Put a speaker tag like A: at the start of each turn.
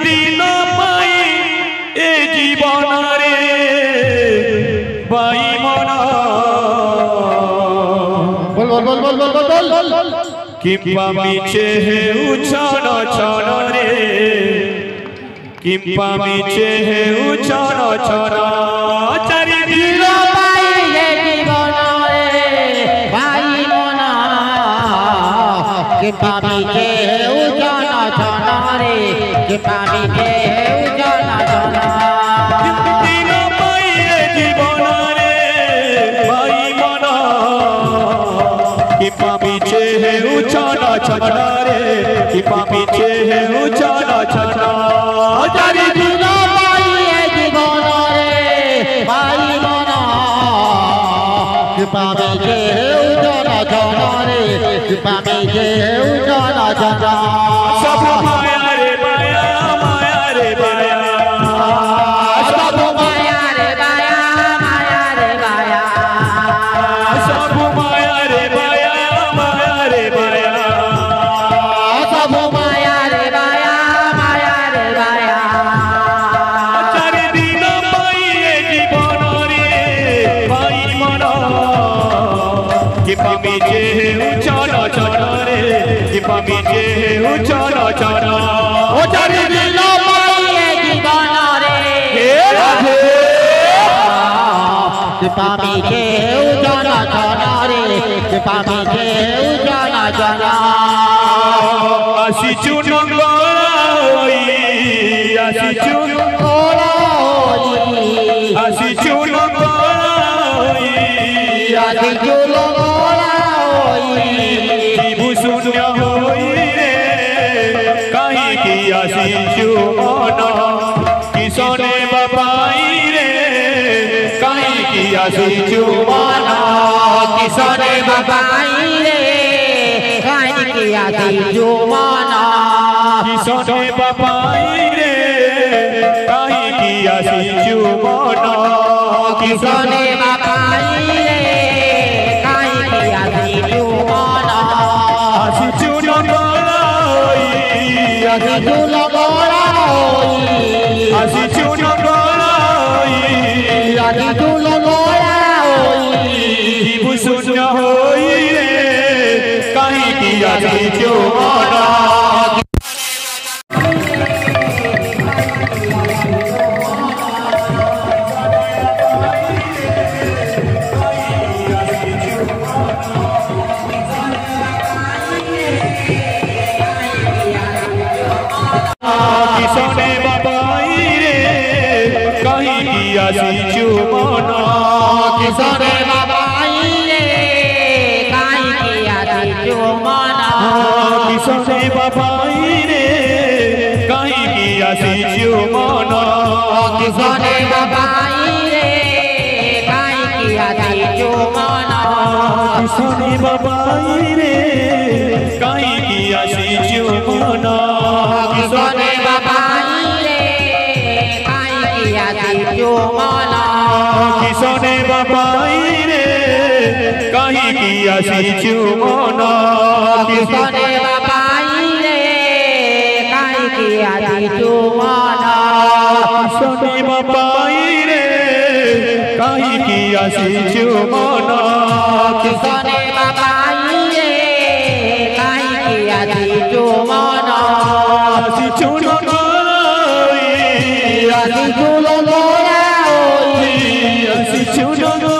A: दिन पाई ए जीवन रे बाई मना
B: बोल बोल बोल बोल बोल बोल बोल
A: किंपा मीचे है उछान छान रे किंपा मीचे है उछान छान चारि दिन
B: पाई ए जीवन रे बाई मना किंपा मीचे उछान छान रे किंपा मीचे उछान छान
A: दिन पाई ए जीवन रे बाई मना किंपा मीचे है उछान छान रे किंपा मीचे है उछान छान
B: चारि दिन पाई ए जीवन रे बाई मना किंपा मीचे उछान छान रे किंपा मीचे उछान छान
A: सब माया रे माया माया रे माया
B: सब माया रे माया माया रे माया
A: सब माया रे माया माया रे माया
B: सब माया रे माया माया रे माया
A: चारि दिन पाई ए जीवन रे बाई मना किंपा मीचे उछान छान रे किंपा मीचे उछान छान
B: ओ चारि दिन पाई ए जीवन रे
A: हे राधे
B: किंपा मीचे उछान छान रे किंपा मीचे उछान छान
A: आसी चुन गई आसी चुन आसी चुन गई
B: आदि चुल
A: जीवु शून्य होई रे कहीं की आसी चुमन किसने बपाई रे कहीं की आसी चुमन
B: किसने बबाई रे काई की आदि जुमाना
A: किसने बपाई रे कहीं की आसी चुमन
B: किसने बबाई रे काई की आदि जुमाना
A: आसी चुन गई
B: आदि चुल
A: आसी चुन गई
B: आदि चुल
A: जीवु शून्य होई रे कहीं की आसी चुमन किसने बपाई रे कहीं की आसी चुमन
B: किसने बबाई रे काई की आदि जुमाना
A: किसने बपाई रे कहीं की आसी चुमन
B: किसने बबाई रे काई की आदि जुमाना
A: किसने बपाई रे कहीं की आसी चुमन
B: किसने बबाई रे काई की आदि जुमाना
A: किसने बपाई रे कहीं की आसी चुमन
B: किसने बबाई रे काई की आदि जुमाना
A: किसने बपाई रे कहीं की आसी चुमन
B: किसने बबाई रे काई की आदि जुमाना
A: आसी चुन गई
B: आदि चुल
A: आसी चुन